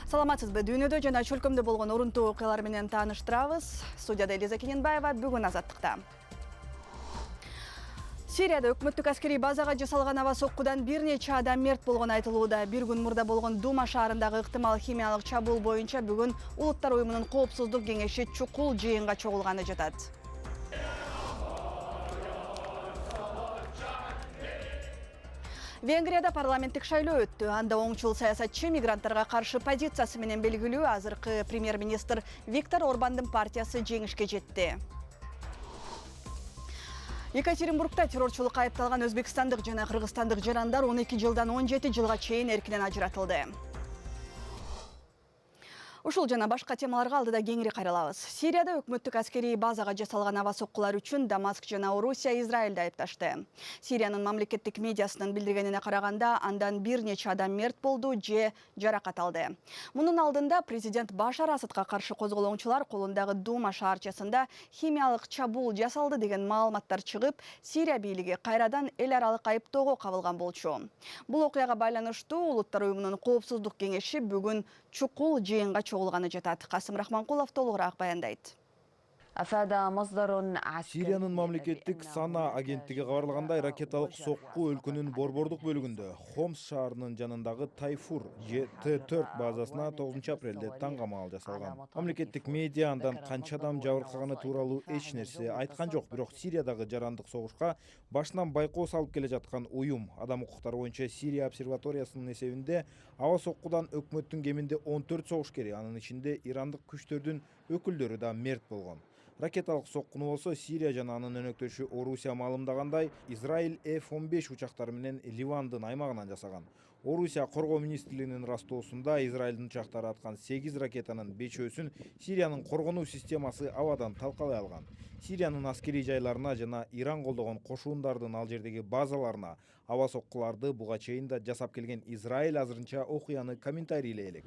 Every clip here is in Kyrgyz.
Саламатсызбы, дүйнөдө жана чөлкөмдө болгон орунтуу окуялар менен тааныштырабыз. Студияда Элиза Кененбаева, бүгүн Азаттыкта. Сирияда өкмөттүк аскери базага жасалган аба соккудан бир нече адам мерт болгон айтылууда. Бир күн мурда болгон Дума шаарындагы ыктымал химиялык чабуул боюнча бүгүн Улуттар уюмунун коопсуздук кеңеши чукул жыйынга чогулганы жатат. Венгрияда парламенттик шайлоо өттү. Анда оңчул саясатчы мигранттарга каршы позициясы менен белгилүү азыркы премьер-министр Виктор Орбандын партиясы жеңишке жетти. Екатеринбургда террорчулукка айыпталган өзбекстандык жана кыргызстандык жарандар 12 жылдан 17 жылга чейин эркинен ажыратылды. Ушул жана башка темаларга алдыда кеңири кайрылабыз. Сирияда өкмөттүк аскери базага жасалган аба соккулар үчүн Дамаск жана Орусия Израилди айыпташты. Сириянын мамлекеттик медиасынын билдиргенине караганда, андан бир нече адам мерт болду же жаракат алды. Мунун алдында президент Башар Асадка каршы козголоңчулар колундагы Дума шаарчасында химиялык чабуул жасалды деген маалыматтар чыгып, Сирия бийлиги кайрадан эл аралык айыптоого кабылган болчу. Бул окуяга байланыштуу Улуттар уюмунун коопсуздук кеңеши бүгүн чукул жыйынга чогулганы жатат. Касым Рахманкулов толугураак баяндайт. Сириянын мамлекеттик Сана агенттиги кабарлагандай, ракеталык сокку өлкөнүн борбордук бөлүгүндө Хомс шаарынын жанындагы Тайфур Т4 базасына 9 апрелде таңгамаал жасалган. Мамлекеттик медиа андан канча адам жабыркаганы тууралуу эч нерсе айткан жок, бирок Сириядагы жарандык согушка башынан байкоо салып келе жаткан уюм Адам укуктары боюнча Сирия обсерваториясынын эсебинде аба соккудан өкмөттүн кеминде 14 согушкери, анын ичинде ирандык күчтөрдүн өкүлдөрү да мерт болгон. Ракеталык соккуну болсо Сирия жана анын өнөктөшү Орусия маалымдагандай, Израиль F-15 учактары менен Ливандын аймагынан жасаган. Орусия коргоо министрлигинин растоосунда Израилдин учактары аткан 8 ракетанын 5-өсүн Сириянын коргонуу системасы абадан талкалай алган. Сириянын аскерий жайларына жана Иран колдогон кошуундардын ал жердеги базаларына аба соккуларды буга чейин да жасап келген Израиль азырынча окуяны комментарийлей элек.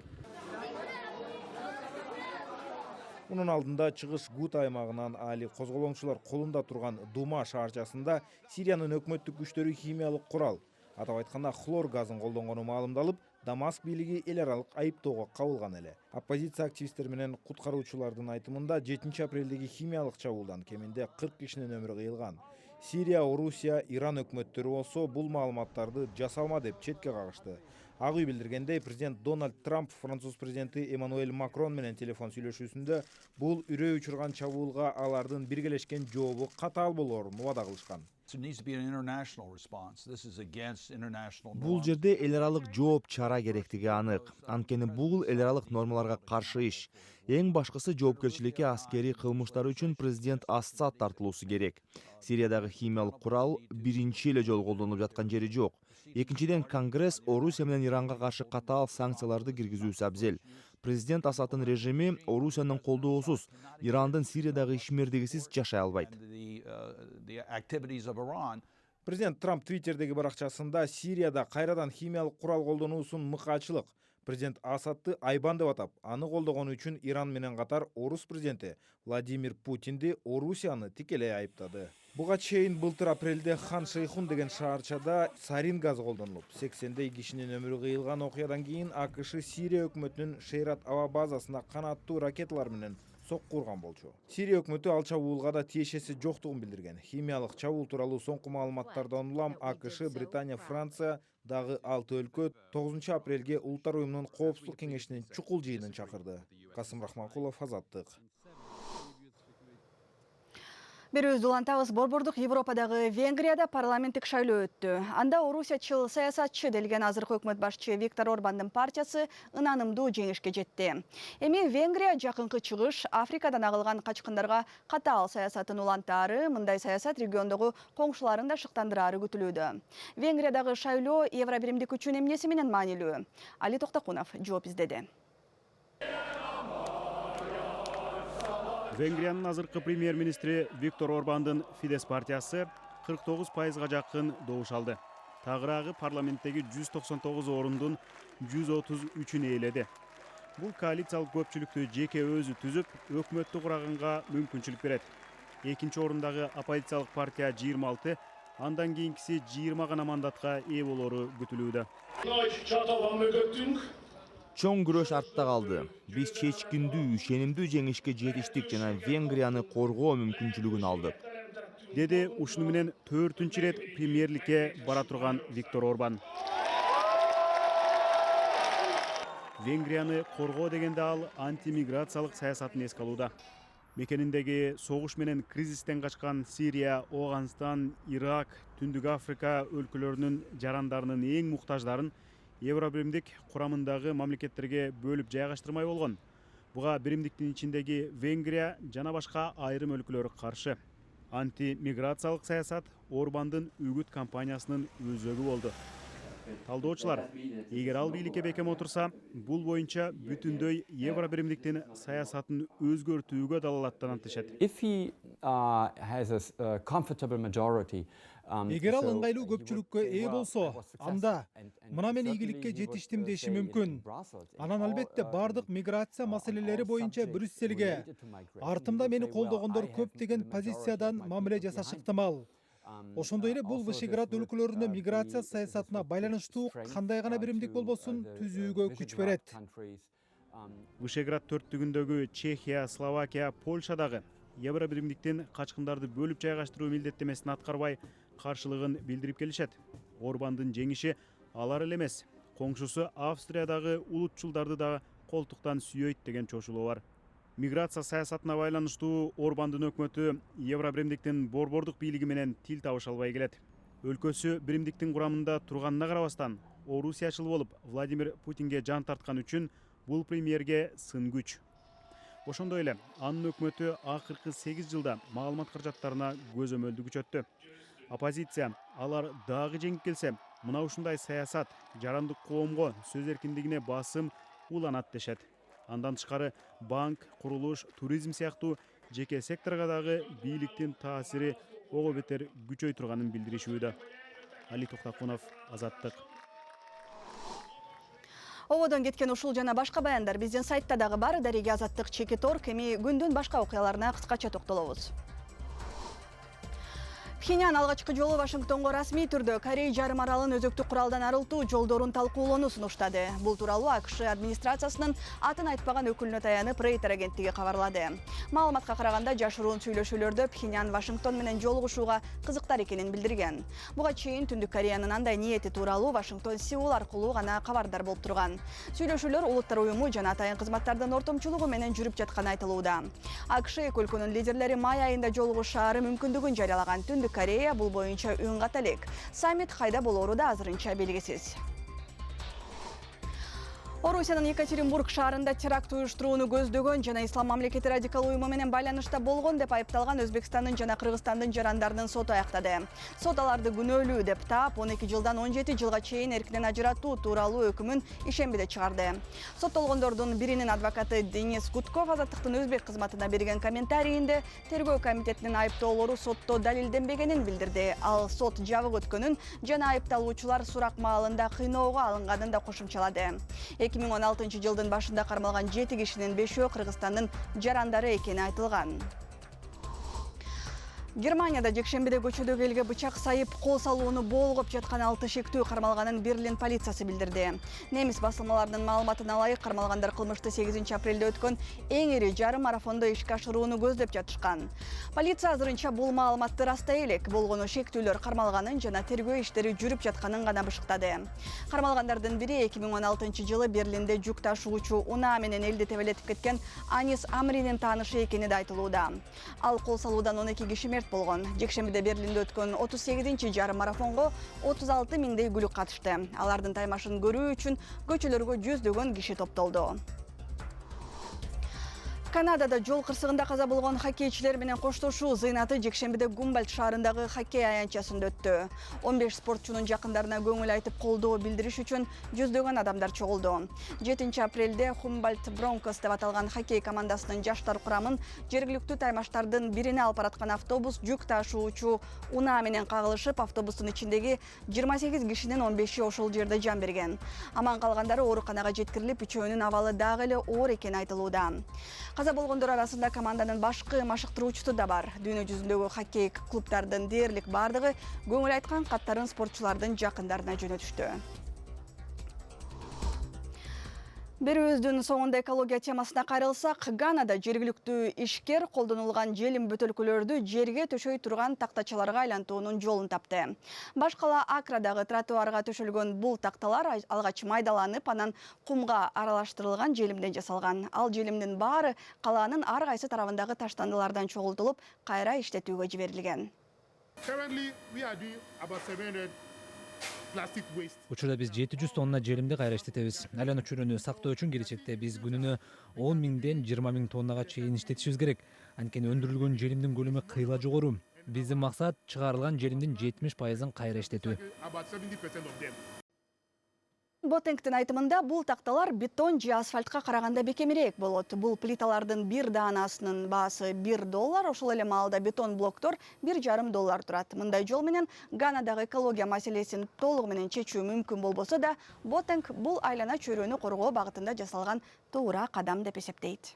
Мунун алдында чыгыш Гут аймагынан али козголоңчулар колунда турган Дума шаарчасында Сириянын өкмөттүк күчтөрү химиялык курал, атап айтканда хлор газын колдонгону маалымдалып, Дамаск бийлиги эл аралык айыптоого кабылган эле. Оппозиция активисттери менен куткаруучулардын айтымында 7 апрелдеги химиялык чабуулдан кеминде 40 кишинин өмүрү кыйылган. Сирия, Орусия, Иран өкмөттөрү болсо бул маалыматтарды жасалма деп четке кагышты. Ак үй билдиргендей, президент Дональд Трамп француз президенти Эммануэль Макрон менен телефон сүйлөшүүсүндө бул үрөй учурган чабуулга алардын биргелешкен жообу катаал болоорун убада кылышкан. Бул жерде эл аралык жооп чара керектиги анык. Анткени бул эл аралык нормаларга каршы иш. Эң башкысы жоопкерчиликке аскерий кылмыштар үчүн президент Асад тартылуусу керек. Сириядагы химиялык курал биринчи эле жолу колдонулуп жаткан жери жок. Экинчиден, Конгресс Орусия менен Иранга каршы катаал санкцияларды киргизүүсү абзел. Президент Асадтын режими Орусиянын колдоосуз Ирандын Сириядагы ишмердигисиз жашай албайт. Президент Трамп Твиттердеги баракчасында Сирияда кайрадан химиялык курал колдонуусун мыкаачылык, президент Асадты айбан деп атап, аны колдогону үчүн Иран менен катар Орус президенти Владимир Путинди Орусияны тикелей айыптады. Буга чейин былтыр апрелде Хан Шейхун деген шаарчада сарин газы колдонулуп, 80 кишинин өмүрү кыйылган окуядан кийин АКШ Сирия өкмөтүнүн Шейрат аба базасына канаттуу ракеталар менен сокку урган болчу. Сирия өкмөтү ал чабуулга да тиешеси жоктугун билдирген. Химиялык чабуул тууралуу соңку маалыматтардан улам АКШ, Британия, Франция дагы 6 өлкө 9 апрелге Улуттар уюмунун коопсуздук кеңешинин чукул жыйынын чакырды. Касым Рахманкулов, Азаттык. Берүүбүздү улантабыз. Борбордук Европадагы Венгрияда парламенттик шайлоо өттү. Анда орусиячыл саясатчы делген азыркы өкмөт башчы Виктор Орбандын партиясы ынанымдуу жеңишке жетти. Эми Венгрия жакынкы чыгыш Африкадан агылган качкындарга катаал саясатын улантаары, мындай саясат региондогу коңшуларын да шыктандыраары күтүлүүдө. Венгриядагы шайлоо Евробиримдик үчүн эмнеси менен маанилүү? Али Токтакунов жооп издеди. Венгриянын азыркы премьер-министри Виктор Орбандын Фидес партиясы 49%га жакын добуш алды. Тагыраагы парламенттеги 199 орундун 133-ün ээледи. Бул коалициялык көпчүлүктү жеке өзү түзүп, өкмөттү курганга мүмкүнчүлүк берет. Экинчи орундагы оппозициялык партия 26, андан кийинкиси 20 гана мандатка ээ болору күтүлүүдө. Чоң күрөш артта калды. Биз чечкиндүү, ишенимдүү жеңишке жетиштик жана Венгрияны коргоо мүмкүнчүлүгүн алдык. Деди ушуну менен 4-чү рет премьерликке бара турган Виктор Орбан. Венгрияны коргоо дегенде ал антимиграциялык саясатын эске алууда. Мекениндеги согуш менен кризистен качкан Сирия, Афганистан, Ирак, Түндүк Африка өлкөлөрүнүн жарандарынын эң муктаждарын Евробиримдик курамындагы мамлекеттерге бөлүп жайгаштырмай болгон. Буга биримдиктин ичиндеги Венгрия жана башка айрым өлкөлөр каршы. Антимиграциялык саясат Орбандын үгүт кампаниясынын өзөгү болду. Талдоочулар, эгер ал бийликке бекем отурса, бул боюнча бүтүндөй Евробиримдиктин саясатын өзгөртүүгө далалаттан антышат. Эгер ал ыңгайлуу көпчүлүккө ээ болсо, анда мына мен ийгиликке жетиштим деши мүмкүн. Анан албетте бардык миграция маселелери боюнча Брюссельге артымда мени колдогондор көп деген позициядан мамиле жасашы ыктымал. Ошондой эле бул Вышеград өлкөлөрүнө миграция саясатына байланыштуу кандай гана биримдик болбосун түзүүгө күч берет. Вышеград төрттүгүндөгү Чехия, Словакия, Польшадагы Евробиримдиктин качкындарды бөлүп жайгаштыруу милдеттемесин аткарбай каршылыгын билдирип келишет. Орбандын жеңиши алар эле эмес, коңшусу Австриядагы улутчулдарды да колтуктан сүйөйт деген чочулоо бар. Миграция саясатына байланыштуу Орбандын өкмөтү Евробиримдиктин борбордук бийлиги менен тил табыша албай келет. Өлкөсү биримдиктин курамында турганына карабастан, орусиячыл болуп Владимир Путинге жан тарткан үчүн бул премьерге сын күч. Ошондой эле анын өкмөтү акыркы 8 жылда маалымат каражаттарына көзөмөлдү күчөттү. Оппозиция алар дагы жеңип келсе, мына ушундай саясат жарандык коомго сөз эркиндигине басым уланат дешет. Андан тышкары банк, курулуш, туризм сыяктуу жеке секторго дагы бийликтин таасири ого бетер күчөй турганын билдиришүүдө. Али Токтакунов, Азаттык. Ободон кеткен ушул жана башка баяндар биздин сайтта дагы бар. Дареги Азаттык Чекиторг, эми күндүн башка окуяларына кыскача токтолобуз. Пхеньян алгачкы жолу Вашингтонго расмий түрдө Корей жарым аралын өзөктүк куралдан арылтуу жолдорун талкуулоону сунуштады. Бул тууралуу АКШ администрациясынын атын айтпаган өкүлүнө таянып Рейтер агенттиги кабарлады. Маалыматка караганда жашыруун сүйлөшүүлөрдө Пхеньян Вашингтон менен жолугушууга кызыктар экенин билдирген. Буга чейин Түндүк Кореянын андай ниети тууралуу Вашингтон Сеул аркылуу гана кабардар болуп турган. Сүйлөшүүлөр Улуттар уюму жана атайын кызматтардын ортомчулугу менен жүрүп жатканы айтылууда. АКШ эки өлкөнүн лидерлери май айында жолугушаары мүмкүндүгүн жарыялаган. Түндүк Корея бул боюнча үн ката элек. Саммит кайда болоору да азырынча белгисиз. Орусиянын Екатеринбург шаарында теракт уюштурууну көздөгөн жана Ислам мамлекети радикал уюму менен байланышта болгон деп айыпталган Өзбекстандын жана Кыргызстандын жарандарынын соту аяктады. Сот аларды күнөөлүү деп таап, 12 жылдан 17 жылга чейин эркинен ажыратуу тууралуу өкүмүн ишембиде чыгарды. Соттолгондордун биринин адвокаты Денис Гудков Азаттыктын өзбек кызматына берген комментарийинде тергөө комитетинин айыптоолору сотто далилденбегенин билдирди. Ал сот жабык өткөнүн жана айыпталуучулар сурак маалында кыйноого алынганын да кошумчалады. 2016 жылдын башында кармалган 7 кишинин 5-өө Кыргызстандын жарандары экени айтылган. Германияда жекшембиде көчөдөгү элге бычак сайып кол салууну болгоп жаткан 6 шектүү кармалганын Берлин полициясы билдирди. Немис басылмаларынын маалыматына ылайык кармалгандар кылмышты 8 апрелде өткөн эң ири жарым марафондо ишке ашырууну көздөп жатышкан. Полиция азырынча бул маалыматты растай элек, болгону шектүүлөр кармалганын жана тергөө иштери жүрүп жатканын гана бышыктады. Кармалгандардын бири 2016 жылы Берлинде жүк ташуучу унаа менен элди тебелетип кеткен Анис Амринин таанышы экени да айтылууда. Ал кол салуудан 12 киши мерт болгон. Жекшембиде Берлинде өткөн 38-чи жарым марафонго 36 миңдей күлүк катышты. Алардын таймашын көрүү үчүн көчөлөргө жүздөгөн киши топтолду. Канадада жол кырсыгында каза болгон хоккейчилер менен коштошуу зыйнаты жекшембиде Гумбольдт шаарындагы хоккей аянтчасында өттү. 15 спортчунун жакындарына көңүл айтып колдоо билдириш үчүн жүздөгөн адамдар чогулду. 7 апрелде Гумбольдт Бронкос деп аталган хоккей командасынын жаштар курамын жергиликтүү таймаштардын бирине алып бараткан автобус жүк ташуучу унаа менен кагылышып, автобустун ичиндеги 28 кишинин 15и ошол жерде жан берген. Аман калгандары ооруканага жеткирилип, үчөөнүн абалы дагы эле оор экени айтылууда. Каза болгондор арасында команданын башкы машыктыруучусу да бар. Дүйнө жүзүндөгү хоккей клубдардын дээрлик бардыгы көңүл айткан каттарын спортчулардын жакындарына жөнөтүштү. Берүүбүздүн соңунда экология темасына кайрылсак, Ганада жергиликтүү ишкер колдонулган желим бөтөлкөлөрдү жерге төшөй турган тактачаларга айлантуунун жолун тапты. Баш кала Акрадагы тротуарга төшөлгөн бул такталар алгач майдаланып, анан кумга аралаштырылган желимден жасалган. Ал желимдин баары калаанын ар кайсы тарабындагы таштандылардан чогултулуп, кайра иштетүүгө жиберилген. Учурда биз 700 тонна желимди кайра иштетебиз. Айлануу чөйрөнү сактоо үчүн келечекте биз күнүнө 10 миңден 20 миң тоннага чейин иштетишибиз керек. Анткени өндүрүлгөн желимдин көлөмү кыйла жогору. Биздин максат чыгарылган желимдин 70%-ын кайра иштетүү. Ботенгтин айтымында бул такталар бетон же асфальтка караганда бекемирээк болот. Бул плиталардын бир даанасынын баасы $1, ошол эле маалда бетон блоктор $1,5 турат. Мындай жол менен Ганадагы экология маселесин толугу менен чечүү мүмкүн болбосо да, Ботенг бул айлана чөйрөнү коргоо багытында жасалган туура кадам деп эсептейт.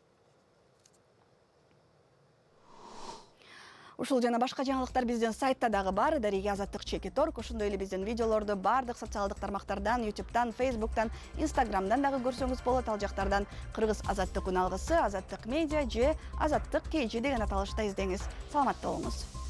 Ушул жана башка жаңылыктар биздин сайтта дагы бар. Дарига Азаттык-Чекиторг. Ошондой эле биздин видеолорду бардык социалдык тармактардан, YouTube'дан, Facebook'тан, Instagram'дан дагы көрсөңүз болот. Ал жактардан Кыргыз Азаттык үн алгысы, Азаттык медиа же Азаттык KG деген аталышта издеңиз. Саламатта болуңуз.